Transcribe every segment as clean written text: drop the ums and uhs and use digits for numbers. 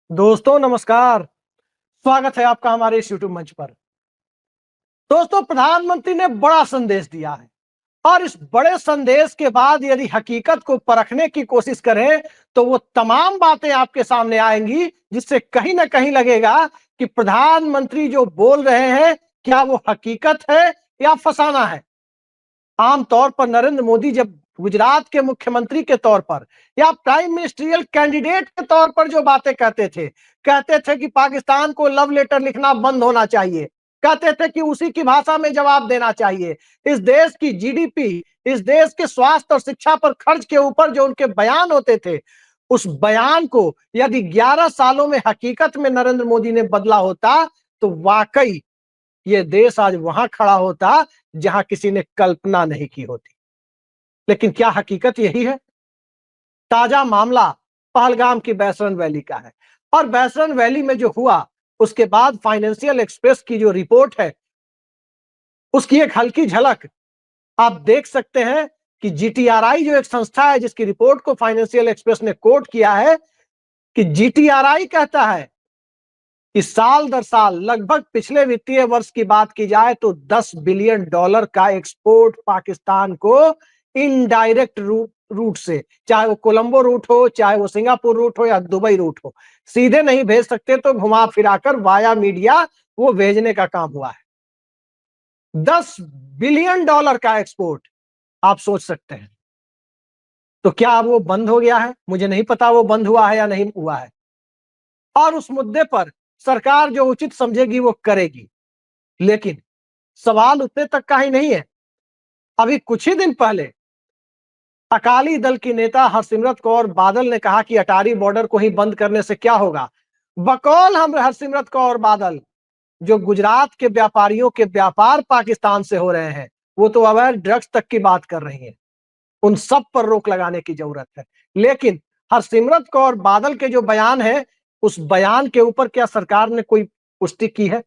दोस्तों नमस्कार। स्वागत है आपका हमारे इस यूट्यूब मंच पर। दोस्तों, प्रधानमंत्री ने बड़ा संदेश दिया है और इस बड़े संदेश के बाद यदि हकीकत को परखने की कोशिश करें तो वो तमाम बातें आपके सामने आएंगी जिससे कहीं ना कहीं लगेगा कि प्रधानमंत्री जो बोल रहे हैं क्या वो हकीकत है या फसाना है। आमतौर पर नरेंद्र मोदी जब गुजरात के मुख्यमंत्री के तौर पर या प्राइम मिनिस्ट्रियल कैंडिडेट के तौर पर जो बातें कहते थे कि पाकिस्तान को लव लेटर लिखना बंद होना चाहिए, कहते थे कि उसी की भाषा में जवाब देना चाहिए। इस देश की जीडीपी, इस देश के स्वास्थ्य और शिक्षा पर खर्च के ऊपर जो उनके बयान होते थे, उस बयान को यदि 11 सालों में हकीकत में नरेंद्र मोदी ने बदला होता तो वाकई ये देश आज वहां खड़ा होता जहां किसी ने कल्पना नहीं की होती। लेकिन क्या हकीकत यही है? ताजा मामला पहलगाम की बैसरन वैली का है और बैसरन वैली में जो हुआ उसके बाद फाइनेंशियल एक्सप्रेस की जो रिपोर्ट है उसकी एक हल्की झलक आप देख सकते हैं कि जीटीआरआई जो एक संस्था है जिसकी रिपोर्ट को फाइनेंशियल एक्सप्रेस ने कोट किया है कि जीटीआरआई कहता है कि साल दर साल लगभग पिछले वित्तीय वर्ष की बात की जाए तो $10 बिलियन का एक्सपोर्ट पाकिस्तान को इनडायरेक्ट रूट से, चाहे वो कोलंबो रूट हो, चाहे वो सिंगापुर रूट हो या दुबई रूट हो, सीधे नहीं भेज सकते तो घुमा फिराकर वाया मीडिया वो भेजने का काम हुआ है। $10 बिलियन का एक्सपोर्ट आप सोच सकते हैं। तो क्या अब वो बंद हो गया है? मुझे नहीं पता वो बंद हुआ है या नहीं हुआ है, और उस मुद्दे पर सरकार जो उचित समझेगी वो करेगी। लेकिन सवाल उतने तक का ही नहीं है। अभी कुछ ही दिन पहले अकाली दल की नेता हरसिमरत कौर बादल ने कहा कि अटारी बॉर्डर को ही बंद करने से क्या होगा। बकौल हम हरसिमरत कौर बादल जो गुजरात के व्यापारियों के व्यापार पाकिस्तान से हो रहे हैं, वो तो अवैध ड्रग्स तक की बात कर रही हैं। उन सब पर रोक लगाने की जरूरत है। लेकिन हरसिमरत कौर बादल के जो बयान है उस बयान के ऊपर क्या सरकार ने कोई पुष्टि की है?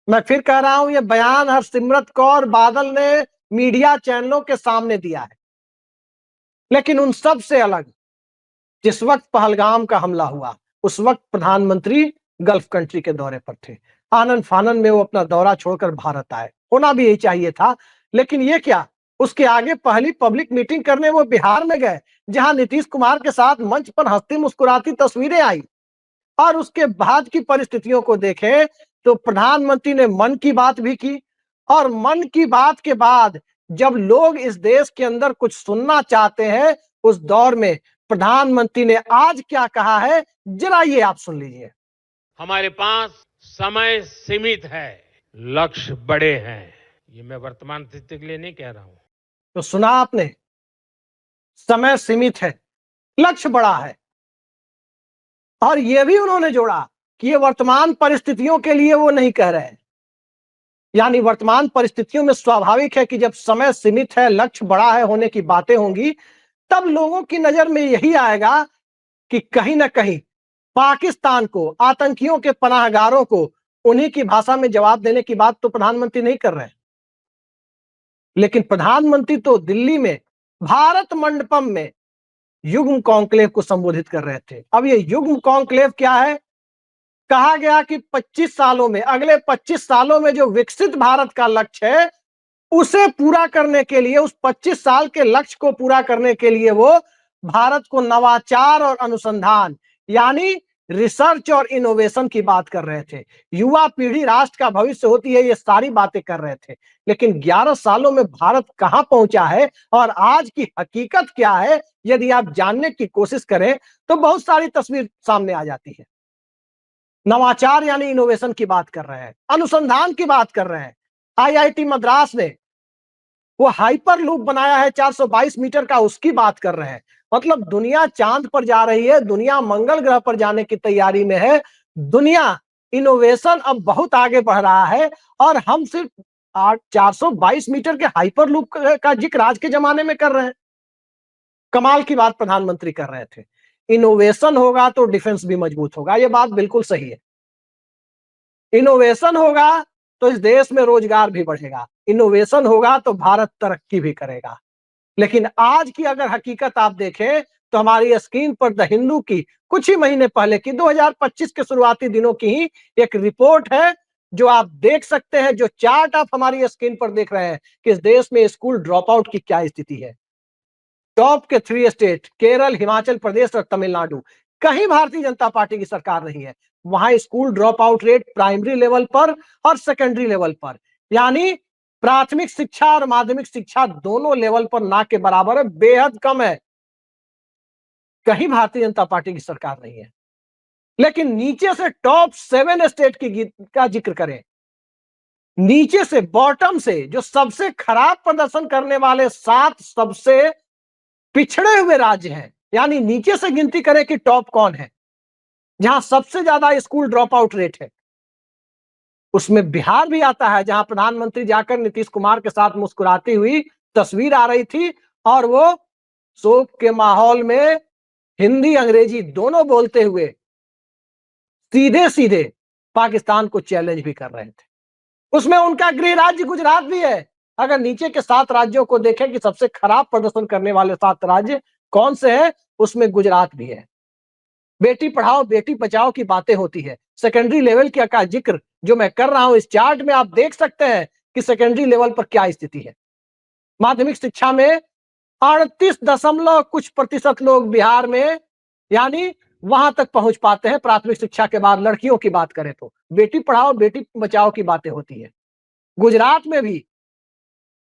मैं फिर कह रहा हूं, यह बयान हरसिमरत कौर बादल ने मीडिया चैनलों के सामने दिया है। लेकिन उन सब से अलग, जिस वक्त पहलगाम का हमला हुआ उस वक्त प्रधानमंत्री गल्फ कंट्री के दौरे पर थे। आनन फानन में वो अपना दौरा छोड़कर भारत आए, होना भी यही चाहिए था। लेकिन ये क्या, उसके आगे पहली पब्लिक मीटिंग करने वो बिहार में गए जहां नीतीश कुमार के साथ मंच पर हंसती मुस्कुराती तस्वीरें आई। और उसके बाद की परिस्थितियों को देखें तो प्रधानमंत्री ने मन की बात भी की, और मन की बात के बाद जब लोग इस देश के अंदर कुछ सुनना चाहते हैं उस दौर में प्रधानमंत्री ने आज क्या कहा है, जरा ये आप सुन लीजिए। हमारे पास समय सीमित है, लक्ष्य बड़े हैं। ये मैं वर्तमान स्थिति के लिए नहीं कह रहा हूं। तो सुना आपने, समय सीमित है, लक्ष्य बड़ा है। और यह भी उन्होंने जोड़ा कि ये वर्तमान परिस्थितियों के लिए वो नहीं कह रहे हैं। यानी वर्तमान परिस्थितियों में स्वाभाविक है कि जब समय सीमित है, लक्ष्य बड़ा है, होने की बातें होंगी, तब लोगों की नजर में यही आएगा कि कहीं ना कहीं पाकिस्तान को, आतंकियों के पनाहगारों को उन्हीं की भाषा में जवाब देने की बात तो प्रधानमंत्री नहीं कर रहे हैं। लेकिन प्रधानमंत्री तो दिल्ली में भारत मंडपम में युग्म कॉन्क्लेव को संबोधित कर रहे थे। अब ये युग्म कॉन्क्लेव क्या है? कहा गया कि 25 सालों में, अगले 25 सालों में जो विकसित भारत का लक्ष्य है उसे पूरा करने के लिए, उस 25 साल के लक्ष्य को पूरा करने के लिए वो भारत को नवाचार और अनुसंधान यानी रिसर्च और इनोवेशन की बात कर रहे थे। युवा पीढ़ी राष्ट्र का भविष्य होती है, ये सारी बातें कर रहे थे। लेकिन 11 सालों में भारत कहां पहुंचा है और आज की हकीकत क्या है, यदि आप जानने की कोशिश करें तो बहुत सारी तस्वीर सामने आ जाती है। नवाचार यानी इनोवेशन की बात कर रहे हैं, अनुसंधान की बात कर रहे हैं। आईआईटी मद्रास ने वो हाइपर लूप बनाया है 422 मीटर का, उसकी बात कर रहे हैं। मतलब दुनिया चांद पर जा रही है, दुनिया मंगल ग्रह पर जाने की तैयारी में है। दुनिया इनोवेशन अब बहुत आगे बढ़ रहा है और हम सिर्फ 422 मीटर के हाइपर लूप का जिक्र आज के जमाने में कर रहे हैं। कमाल की बात प्रधानमंत्री कर रहे थे। इनोवेशन होगा तो डिफेंस भी मजबूत होगा, ये बात बिल्कुल सही है। इनोवेशन होगा तो इस देश में रोजगार भी बढ़ेगा, इनोवेशन होगा तो भारत तरक्की भी करेगा। लेकिन आज की अगर हकीकत आप देखें तो हमारी स्क्रीन पर द हिंदू की कुछ ही महीने पहले की 2025 के शुरुआती दिनों की ही एक रिपोर्ट है, जो आप देख सकते हैं, जो चार्ट आप हमारी स्क्रीन पर देख रहे हैं कि इस देश में स्कूल ड्रॉप आउट की क्या स्थिति है। टॉप के 3 स्टेट केरल, हिमाचल प्रदेश और तमिलनाडु, कहीं भारतीय जनता पार्टी की सरकार नहीं है। वहां school drop out rate primary level पर और सेकेंडरी लेवल पर, यानी प्राथमिक शिक्षा और माध्यमिक शिक्षा दोनों लेवल पर ना के बराबर है, बेहद कम है। कहीं भारतीय जनता पार्टी की सरकार नहीं है। लेकिन नीचे से टॉप 7 स्टेट का जिक्र करें, नीचे से बॉटम से जो सबसे खराब प्रदर्शन करने वाले 7 सबसे पिछड़े हुए राज्य हैं, यानी नीचे से गिनती करें कि टॉप कौन है, जहां सबसे ज्यादा स्कूल ड्रॉप आउट रेट है, उसमें बिहार भी आता है, जहां प्रधानमंत्री जाकर नीतीश कुमार के साथ मुस्कुराती हुई तस्वीर आ रही थी और वो शोक के माहौल में हिंदी अंग्रेजी दोनों बोलते हुए सीधे सीधे पाकिस्तान को चैलेंज भी कर रहे थे। उसमें उनका गृह राज्य गुजरात भी है। अगर नीचे के 7 राज्यों को देखें कि सबसे खराब प्रदर्शन करने वाले 7 राज्य कौन से हैं, उसमें गुजरात भी है। बेटी पढ़ाओ बेटी बचाओ की बातें होती है, सेकेंडरी लेवल का जिक्र जो मैं कर रहा हूं, इस चार्ट में आप देख सकते हैं कि सेकेंडरी लेवल पर क्या स्थिति है। माध्यमिक शिक्षा में 38 दशमलव कुछ प्रतिशत लोग बिहार में, यानी वहां तक पहुंच पाते हैं। प्राथमिक शिक्षा के बाद लड़कियों की बात करें तो बेटी पढ़ाओ बेटी बचाओ की बातें होती है। गुजरात में भी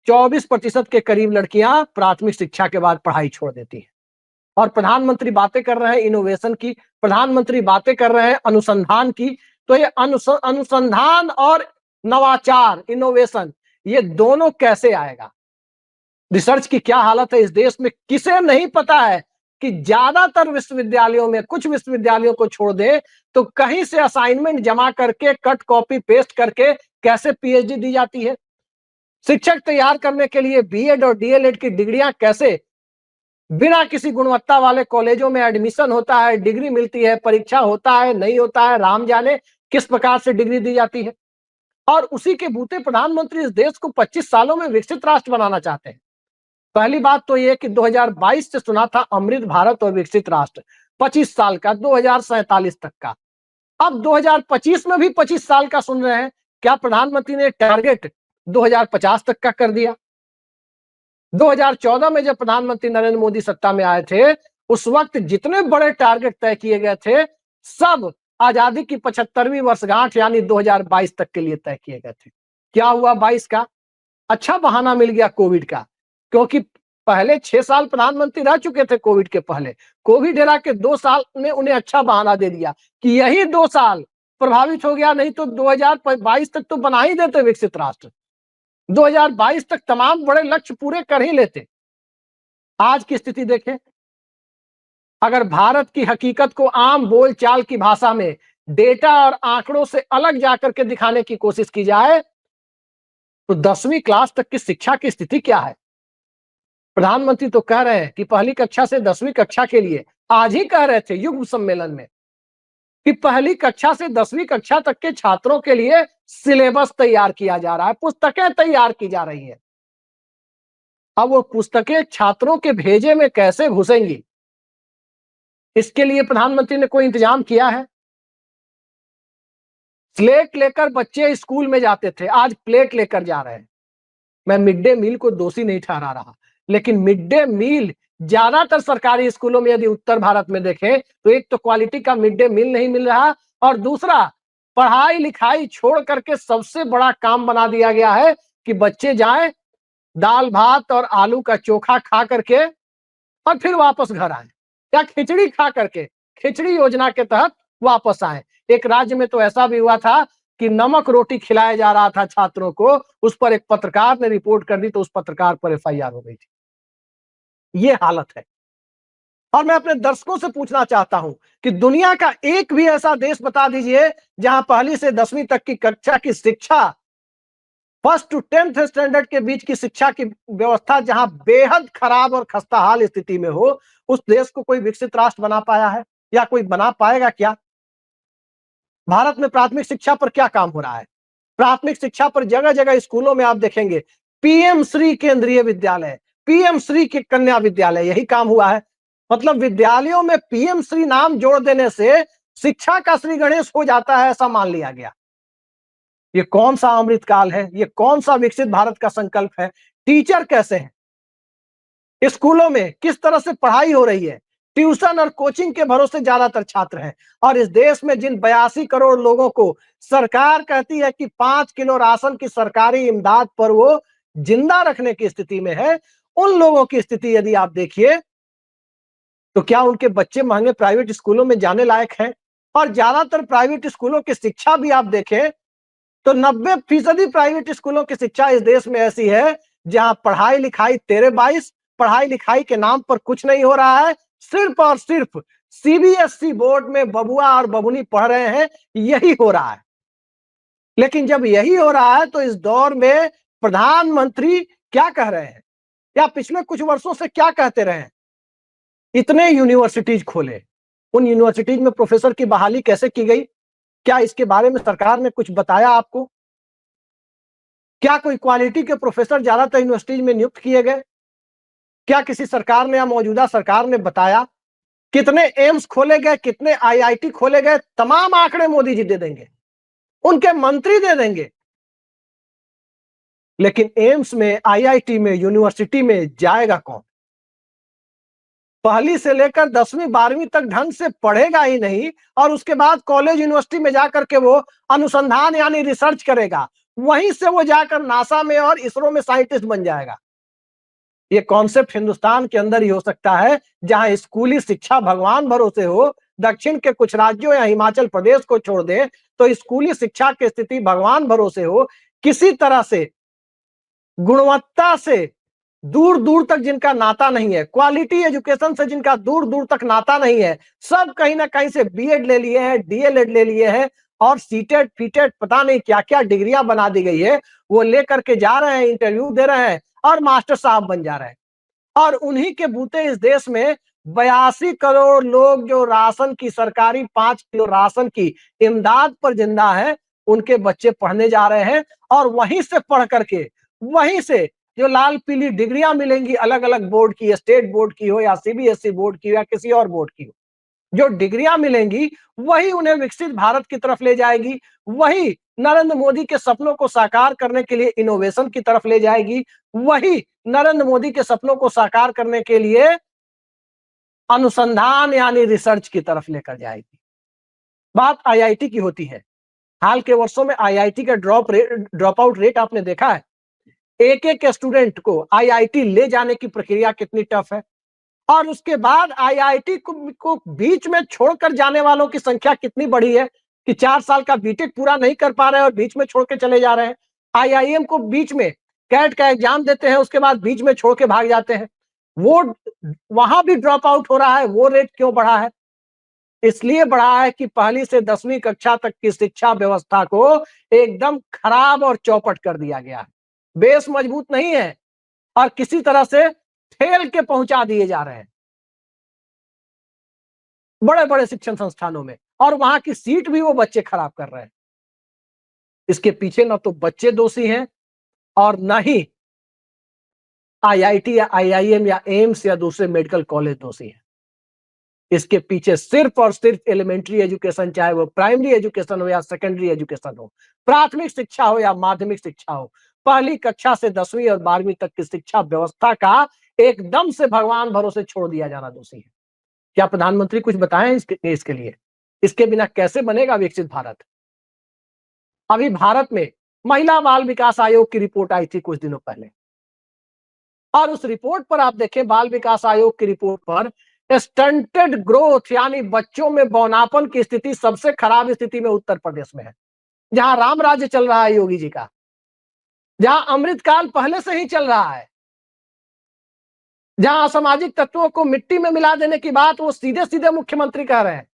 24% के करीब लड़कियां प्राथमिक शिक्षा के बाद पढ़ाई छोड़ देती हैं। और प्रधानमंत्री बातें कर रहे हैं इनोवेशन की, प्रधानमंत्री बातें कर रहे हैं अनुसंधान की, तो ये अनुसंधान और नवाचार, इनोवेशन, ये दोनों कैसे आएगा? रिसर्च की क्या हालत है इस देश में, किसे नहीं पता है कि ज्यादातर विश्वविद्यालयों में, कुछ विश्वविद्यालयों को छोड़ दे तो कहीं से असाइनमेंट जमा करके कट कॉपी पेस्ट करके कैसे पीएचडी दी जाती है। शिक्षक तैयार करने के लिए बीएड और डीएलएड की डिग्रियां कैसे बिना किसी गुणवत्ता वाले कॉलेजों में एडमिशन होता है, डिग्री मिलती है, परीक्षा होता है नहीं होता है, राम जाने किस प्रकार से डिग्री दी जाती है। और उसी के बूते प्रधानमंत्री इस देश को 25 सालों में विकसित राष्ट्र बनाना चाहते हैं। पहली बात तो यह कि 2022 से सुना था अमृत भारत और विकसित राष्ट्र, 25 साल का, 2047 तक का। अब 2025 में भी 25 साल का सुन रहे हैं। क्या प्रधानमंत्री ने टारगेट 2050 तक का कर दिया? 2014 में जब प्रधानमंत्री नरेंद्र मोदी सत्ता में आए थे, उस वक्त जितने बड़े टारगेट तय किए गए थे, सब आजादी की 75वीं वर्षगांठ यानी 2022 तक के लिए तय किए गए थे। क्या हुआ 22 का? अच्छा बहाना मिल गया कोविड का, क्योंकि पहले 6 साल प्रधानमंत्री रह चुके थे कोविड के पहले। कोविड एरा के 2 साल ने उन्हें अच्छा बहाना दे दिया कि यही 2 साल प्रभावित हो गया, नहीं तो 2022 तक तो बना ही देते विकसित राष्ट्र। 2022 तक तमाम बड़े लक्ष्य पूरे कर ही लेते। आज की स्थिति देखें, अगर भारत की हकीकत को आम बोलचाल की भाषा में डेटा और आंकड़ों से अलग जाकर के दिखाने की कोशिश की जाए तो 10वीं क्लास तक की शिक्षा की स्थिति क्या है? प्रधानमंत्री तो कह रहे हैं कि पहली कक्षा से 10वीं कक्षा के लिए, आज ही कह रहे थे युग सम्मेलन में कि पहली कक्षा से 10वीं कक्षा तक के छात्रों के लिए सिलेबस तैयार किया जा रहा है, पुस्तकें तैयार की जा रही है। अब वो पुस्तकें छात्रों के भेजे में कैसे घुसेंगी, इसके लिए प्रधानमंत्री ने कोई इंतजाम किया है? स्लेट लेकर बच्चे स्कूल में जाते थे, आज प्लेट लेकर जा रहे हैं। मैं मिड डे मील को दोषी नहीं ठहरा रहा, लेकिन मिड डे मील ज्यादातर सरकारी स्कूलों में यदि उत्तर भारत में देखें तो एक तो क्वालिटी का मिड डे मील नहीं मिल रहा, और दूसरा पढ़ाई लिखाई छोड़ करके सबसे बड़ा काम बना दिया गया है कि बच्चे जाएं दाल भात और आलू का चोखा खा करके और फिर वापस घर आए, या खिचड़ी खा करके खिचड़ी योजना के तहत वापस आए। एक राज्य में तो ऐसा भी हुआ था कि नमक रोटी खिलाया जा रहा था छात्रों को, उस पर एक पत्रकार ने रिपोर्ट कर दी तो उस पत्रकार पर एफआईआर हो गई थी। ये हालत है। और मैं अपने दर्शकों से पूछना चाहता हूं कि दुनिया का एक भी ऐसा देश बता दीजिए जहां पहली से 10वीं तक की कक्षा की शिक्षा, फर्स्ट टू 10th स्टैंडर्ड के बीच की शिक्षा की व्यवस्था जहां बेहद खराब और खस्ताहाल स्थिति में हो, उस देश को कोई विकसित राष्ट्र बना पाया है या कोई बना पाएगा क्या? भारत में प्राथमिक शिक्षा पर क्या काम हो रहा है? प्राथमिक शिक्षा पर जगह जगह स्कूलों में आप देखेंगे पीएम श्री केंद्रीय विद्यालय, पीएम श्री के कन्या विद्यालय, यही काम हुआ है। मतलब विद्यालयों में पीएम श्री नाम जोड़ देने से शिक्षा का श्री गणेश हो जाता है, ऐसा मान लिया गया। ये कौन सा अमृतकाल है? ये कौन सा विकसित भारत का संकल्प है? टीचर कैसे हैं? स्कूलों में किस तरह से पढ़ाई हो रही है? ट्यूशन और कोचिंग के भरोसे ज्यादातर छात्र हैं। और इस देश में जिन 82 करोड़ लोगों को सरकार कहती है कि 5 किलो राशन की सरकारी इमदाद पर वो जिंदा रखने की स्थिति में है, उन लोगों की स्थिति यदि आप देखिए तो क्या उनके बच्चे महंगे प्राइवेट स्कूलों में जाने लायक हैं? और ज्यादातर प्राइवेट स्कूलों की शिक्षा भी आप देखें तो 90% प्राइवेट स्कूलों की शिक्षा इस देश में ऐसी है जहां पढ़ाई लिखाई तेरे बाईस, पढ़ाई लिखाई के नाम पर कुछ नहीं हो रहा है, सिर्फ और सिर्फ सीबीएसई बोर्ड में बबुआ और बबुनी पढ़ रहे हैं, यही हो रहा है। लेकिन जब यही हो रहा है तो इस दौर में प्रधानमंत्री क्या कह रहे हैं या पिछले कुछ वर्षों से क्या कहते रहे हैं? इतने यूनिवर्सिटीज खोले, उन यूनिवर्सिटीज में प्रोफेसर की बहाली कैसे की गई? क्या इसके बारे में सरकार ने कुछ बताया आपको? क्या कोई क्वालिटी के प्रोफेसर ज्यादातर यूनिवर्सिटीज में नियुक्त किए गए? क्या किसी सरकार ने या मौजूदा सरकार ने बताया? कितने एम्स खोले गए, कितने आईआईटी खोले गए? तमाम आंकड़े मोदी जी दे देंगे, उनके मंत्री दे देंगे। लेकिन एम्स में, आईआईटी में, यूनिवर्सिटी में जाएगा कौन? पहली से लेकर 10वीं 12वीं तक ढंग से पढ़ेगा ही नहीं और उसके बाद कॉलेज यूनिवर्सिटी में जाकर के वो अनुसंधान यानी रिसर्च करेगा, वहीं से वो जाकर नासा में और इसरो में साइंटिस्ट बन जाएगा। ये कॉन्सेप्ट हिंदुस्तान के अंदर ही हो सकता है जहां स्कूली शिक्षा भगवान भरोसे हो। दक्षिण के कुछ राज्यों या हिमाचल प्रदेश को छोड़ दे तो स्कूली शिक्षा की स्थिति भगवान भरोसे हो। किसी तरह से गुणवत्ता से दूर दूर तक जिनका नाता नहीं है, क्वालिटी एजुकेशन से जिनका दूर दूर तक नाता नहीं है, सब कहीं ना कहीं से बीएड ले लिए हैं, डीएलएड ले लिए हैं और सीटेड फीटेड पता नहीं क्या क्या डिग्रियां बना दी गई है, वो लेकर के जा रहे हैं, इंटरव्यू दे रहे हैं और मास्टर साहब बन जा रहे हैं। और उन्हीं के बूते इस देश में 82 करोड़ लोग जो राशन की, सरकारी 5 किलो राशन की इमदाद पर जिंदा है, उनके बच्चे पढ़ने जा रहे हैं और वहीं से पढ़ करके, वहीं से जो लाल पीली डिग्रियां मिलेंगी अलग अलग बोर्ड की, स्टेट बोर्ड की हो या सीबीएसई बोर्ड की हो या किसी और बोर्ड की हो, जो डिग्रियां मिलेंगी वही उन्हें विकसित भारत की तरफ ले जाएगी, वही नरेंद्र मोदी के सपनों को साकार करने के लिए इनोवेशन की तरफ ले जाएगी, वही नरेंद्र मोदी के सपनों को साकार करने के लिए अनुसंधान यानी रिसर्च की तरफ लेकर जाएगी। बात आईआईटी की होती है। हाल के वर्षों में आईआईटी का ड्रॉप आउट रेट आपने देखा है? एक एक स्टूडेंट को आईआईटी ले जाने की प्रक्रिया कितनी टफ है और उसके बाद आईआईटी को बीच में छोड़कर जाने वालों की संख्या कितनी बड़ी है कि 4 साल का बीटेक पूरा नहीं कर पा रहे हैं और बीच में छोड़ के चले जा रहे हैं। आईआईएम को बीच में कैट का एग्जाम देते हैं, उसके बाद बीच में छोड़ के भाग जाते हैं। वो वहां भी ड्रॉप आउट हो रहा है। वो रेट क्यों बढ़ा है? इसलिए बढ़ा है कि पहली से 10वीं कक्षा तक की शिक्षा व्यवस्था को एकदम खराब और चौपट कर दिया गया है। बेस मजबूत नहीं है और किसी तरह से ठेल के पहुंचा दिए जा रहे हैं बड़े बड़े शिक्षण संस्थानों में, और वहां की सीट भी वो बच्चे खराब कर रहे हैं। इसके पीछे न तो बच्चे दोषी हैं और न ही आईआईटी या आईआईएम या एम्स या दूसरे मेडिकल कॉलेज दोषी हैं। इसके पीछे सिर्फ और सिर्फ एलिमेंट्री एजुकेशन, चाहे वो प्राइमरी एजुकेशन हो या सेकेंडरी एजुकेशन हो, प्राथमिक शिक्षा हो या माध्यमिक शिक्षा हो, पहली कक्षा से 10वीं और 12वीं तक की शिक्षा व्यवस्था का एकदम से भगवान भरोसे छोड़ दिया जाना दोषी है। क्या प्रधानमंत्री कुछ बताएं इसके लिए? इसके बिना कैसे बनेगा विकसित भारत? अभी भारत में महिला बाल विकास आयोग की रिपोर्ट आई थी कुछ दिनों पहले और उस रिपोर्ट पर आप देखें, बाल विकास आयोग की रिपोर्ट पर स्टंटेड ग्रोथ यानी बच्चों में बौनापन की स्थिति सबसे खराब स्थिति में उत्तर प्रदेश में है, जहां राम राज्य चल रहा है योगी जी का, जहां अमृतकाल पहले से ही चल रहा है, जहां असामाजिक तत्वों को मिट्टी में मिला देने की बात वो सीधे सीधे मुख्यमंत्री कह रहे हैं।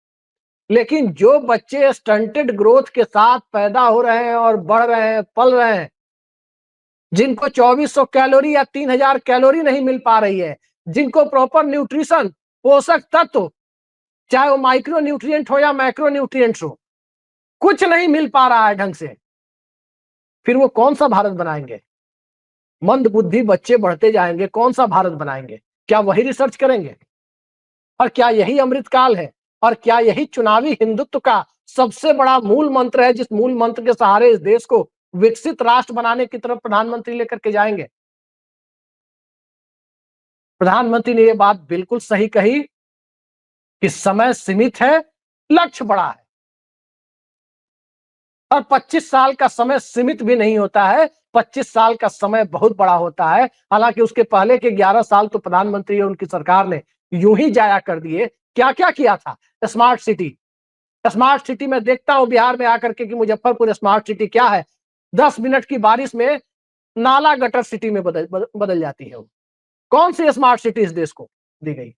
लेकिन जो बच्चे स्टंटेड ग्रोथ के साथ पैदा हो रहे हैं और बढ़ रहे हैं, पल रहे हैं, जिनको 2400 कैलोरी या 3000 कैलोरी नहीं मिल पा रही है, जिनको प्रॉपर न्यूट्रिशन, पोषक तत्व, चाहे वो माइक्रो न्यूट्रिएंट हो या मैक्रो न्यूट्रिएंट्स हो, कुछ नहीं मिल पा रहा है ढंग से, फिर वो कौन सा भारत बनाएंगे? मंद बुद्धि बच्चे बढ़ते जाएंगे, कौन सा भारत बनाएंगे? क्या वही रिसर्च करेंगे? और क्या यही अमृतकाल है? और क्या यही चुनावी हिंदुत्व का सबसे बड़ा मूल मंत्र है, जिस मूल मंत्र के सहारे इस देश को विकसित राष्ट्र बनाने की तरफ प्रधानमंत्री लेकर के जाएंगे? प्रधानमंत्री ने यह बात बिल्कुल सही कही कि समय सीमित है, लक्ष्य बड़ा है। और 25 साल का समय सीमित भी नहीं होता है, 25 साल का समय बहुत बड़ा होता है। हालांकि उसके पहले के 11 साल तो प्रधानमंत्री और उनकी सरकार ने यूं ही जाया कर दिए। क्या क्या किया था? स्मार्ट सिटी, स्मार्ट सिटी में देखता हूं बिहार में आकर के कि मुजफ्फरपुर स्मार्ट सिटी क्या है, 10 मिनट की बारिश में नाला गटर सिटी में बदल जाती है। कौन सी स्मार्ट सिटी इस देश को दी गई?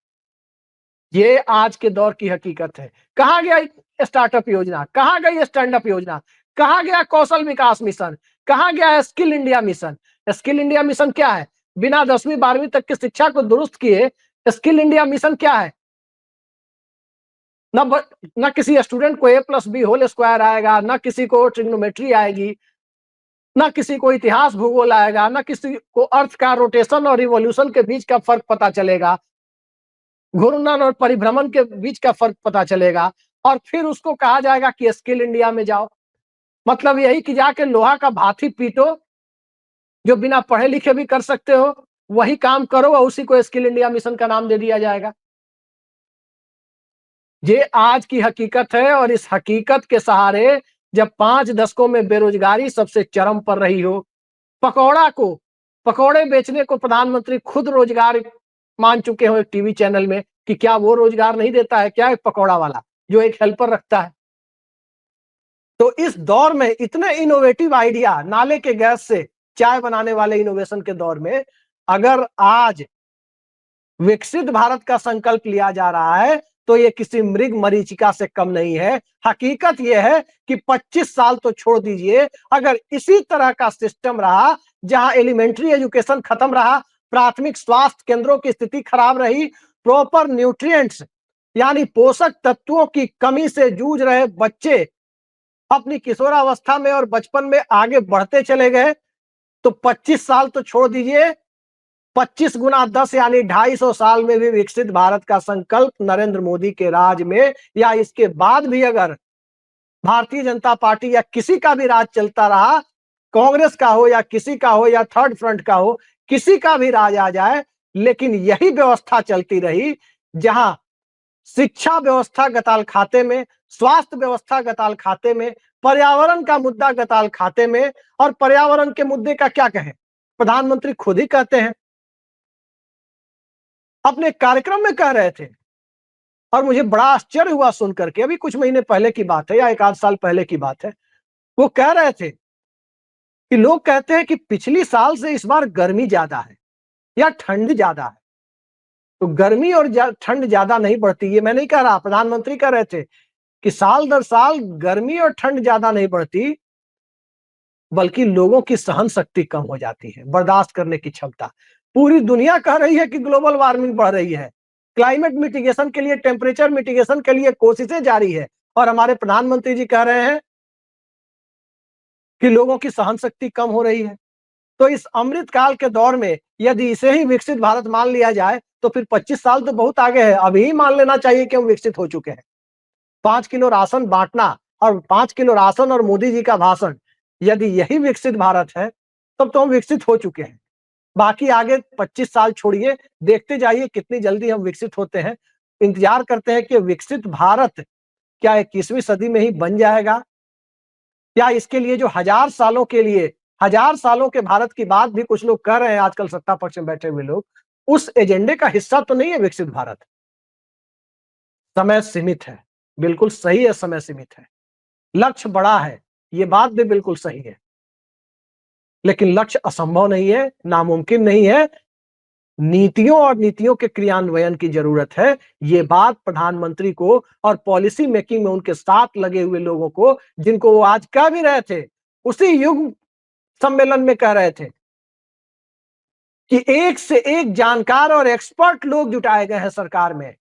ये आज के दौर की हकीकत है। कहां गया स्टार्टअप योजना, कहां गई स्टैंड अप योजना, कहां गया कौशल विकास मिशन, कहां गया skill India mission? Skill India mission क्या है? बिना 10वीं 12वीं तक की शिक्षा को दुरुस्त किए स्किल इंडिया मिशन क्या है? न किसी स्टूडेंट को A+B होल स्क्वायर आएगा, न किसी को ट्रिग्नोमेट्री आएगी, न किसी को इतिहास भूगोल आएगा, न किसी को अर्थ का रोटेशन और रिवॉल्यूशन के बीच का फर्क पता चलेगा, घूर्णन और परिभ्रमण के बीच का फर्क पता चलेगा, और फिर उसको कहा जाएगा कि स्किल इंडिया में जाओ। मतलब यही कि जाके लोहा का भाथी पीटो, जो बिना पढ़े लिखे भी कर सकते हो, वही काम करो और उसी को स्किल इंडिया मिशन का नाम दे दिया जाएगा। ये आज की हकीकत है। और इस हकीकत के सहारे जब 5 दशकों में बेरोजगारी सबसे चरम पर रही हो, पकौड़े बेचने को प्रधानमंत्री खुद रोजगार मान चुके हो एक टीवी चैनल में, कि क्या वो रोजगार नहीं देता है क्या एक पकौड़ा वाला जो एक हेल्पर रखता है? तो इस दौर में इतने इनोवेटिव आइडिया, नाले के गैस से चाय बनाने वाले इनोवेशन के दौर में, अगर आज विकसित भारत का संकल्प लिया जा रहा है तो ये किसी मृग मरीचिका से कम नहीं है। हकीकत ये है कि 25 साल तो छोड़ दीजिए, अगर इसी तरह का सिस्टम रहा, जहां एलिमेंट्री एजुकेशन खत्म रहा, प्राथमिक स्वास्थ्य केंद्रों की स्थिति खराब रही, प्रॉपर न्यूट्रिएंट्स यानी पोषक तत्वों की कमी से जूझ रहे बच्चे अपनी किशोरावस्था में और बचपन में आगे बढ़ते चले गए, तो 25 साल तो छोड़ दीजिए, 25 गुना 10 यानी 250 साल में भी विकसित भारत का संकल्प नरेंद्र मोदी के राज में या इसके बाद भी अगर भारतीय जनता पार्टी या किसी का भी राज चलता रहा, कांग्रेस का हो या किसी का हो या थर्ड फ्रंट का हो, किसी का भी राज आ जाए, लेकिन यही व्यवस्था चलती रही, जहां शिक्षा व्यवस्था गताल खाते में, स्वास्थ्य व्यवस्था गताल खाते में, पर्यावरण का मुद्दा गताल खाते में। और पर्यावरण के मुद्दे का क्या कहें, प्रधानमंत्री खुद ही कहते हैं, अपने कार्यक्रम में कह रहे थे, और मुझे बड़ा आश्चर्य हुआ सुनकर के, अभी कुछ महीने पहले की बात है या एक आध साल पहले की बात है, वो कह रहे थे कि लोग कहते हैं कि पिछली साल से इस बार गर्मी ज्यादा है या ठंड ज्यादा है। तो गर्मी और ठंड ज्यादा नहीं बढ़ती, ये मैं नहीं कह रहा, प्रधानमंत्री कह रहे थे कि साल दर साल गर्मी और ठंड ज्यादा नहीं बढ़ती, बल्कि लोगों की सहन शक्ति कम हो जाती है, बर्दाश्त करने की क्षमता। पूरी दुनिया कह रही है कि ग्लोबल वार्मिंग बढ़ रही है, क्लाइमेट मिटिगेशन के लिए, टेम्परेचर मिटिगेशन के लिए कोशिशें जारी है, और हमारे प्रधानमंत्री जी कह रहे हैं कि लोगों की सहन शक्ति कम हो रही है। तो इस अमृतकाल के दौर में यदि इसे ही विकसित भारत मान लिया जाए, तो फिर 25 साल तो बहुत आगे है, अभी ही मान लेना चाहिए कि हम विकसित हो चुके हैं। 5 किलो राशन बांटना और 5 किलो राशन और मोदी जी का भाषण, यदि यही विकसित भारत है, तब तो हम विकसित हो चुके हैं। बाकी आगे 25 साल छोड़िए, देखते जाइए कितनी जल्दी हम विकसित होते हैं। इंतजार करते हैं कि विकसित भारत क्या 21वीं सदी में ही बन जाएगा, या इसके लिए जो 1000 सालों के लिए, 1000 सालों के भारत की बात भी कुछ लोग कर रहे हैं आजकल सत्ता पक्ष में बैठे हुए लोग, उस एजेंडे का हिस्सा तो नहीं है विकसित भारत। समय सीमित है, बिल्कुल सही है, समय सीमित है, लक्ष्य बड़ा है, ये बात भी बिल्कुल सही है, लेकिन लक्ष्य असंभव नहीं है, नामुमकिन नहीं है। नीतियों और नीतियों के क्रियान्वयन की जरूरत है, ये बात प्रधानमंत्री को और पॉलिसी मेकिंग में उनके साथ लगे हुए लोगों को, जिनको वो आज कह भी रहे थे, उसी युग सम्मेलन में कह रहे थे कि एक से एक जानकार और एक्सपर्ट लोग जुटाए गए हैं सरकार में,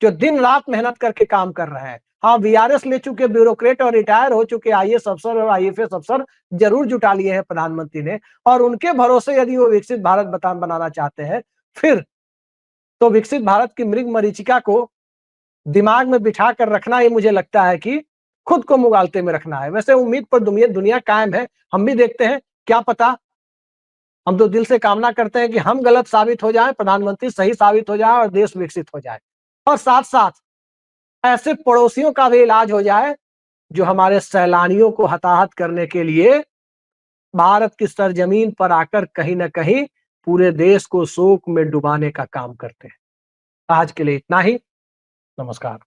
जो दिन रात मेहनत करके काम कर रहे हैं। हाँ, वीआरएस ले चुके ब्यूरोक्रेट और रिटायर हो चुके आईएएस अफसर और आईएफएस अफसर जरूर जुटा लिए हैं प्रधानमंत्री ने, और उनके भरोसे यदि वो विकसित भारत बनाना चाहते हैं, फिर तो विकसित भारत की मृग मरीचिका को दिमाग में बिठा कर रखना, ये मुझे लगता है कि खुद को मुगालते में रखना है। वैसे उम्मीद पर दुनिया कायम है, हम भी देखते हैं, क्या पता हम तो दिल से कामना करते हैं कि हम गलत साबित हो जाएं, प्रधानमंत्री सही साबित हो जाए और देश विकसित हो जाए, और साथ साथ ऐसे पड़ोसियों का भी इलाज हो जाए जो हमारे सैलानियों को हताहत करने के लिए भारत की सरजमीन पर आकर कहीं न कहीं पूरे देश को शोक में डुबाने का काम करते हैं। आज के लिए इतना ही। नमस्कार।